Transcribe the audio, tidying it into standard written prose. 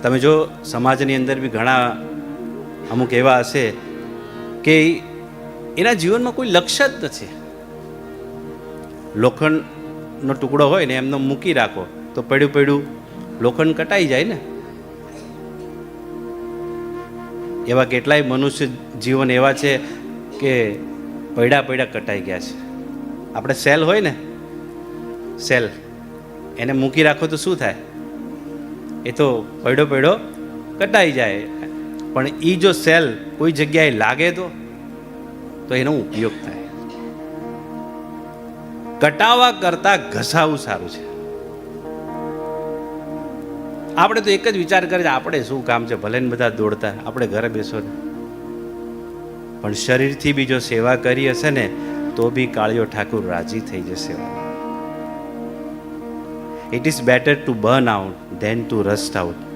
તમે જો સમાજની અંદર બી ઘણા અમુક એવા હશે કે એના જીવનમાં કોઈ લક્ષ્ય જ નથી. લોખંડનો ટુકડો હોય ને એમને મૂકી રાખો તો પડ્યું પડ્યું લોખંડ કટાઈ જાય ને. એવા કેટલાય મનુષ્ય જીવન એવા છે કે પડ્યા પડ્યા કટાઈ ગયા છે. આપણે સેલ હોય ને, સેલ એને મૂકી રાખો તો શું થાય? એ તો પડ્યો પડ્યો કટાઈ જાય. પણ એ જો સેલ કોઈ જગ્યાએ લાગે તો એનો ઉપયોગ થાય. કટાવા કરતા ઘસાવું સારું છે. આપણે તો એક જ વિચાર કરે છે આપણે શું કામ છે, ભલે ને બધા દોડતા, આપણે ઘરે બેસો ને. પણ શરીરથી બી જો સેવા કરી હશે ને તો બી કાળિયો ઠાકુર રાજી થઈ જશે. It is better to burn out than to rust out.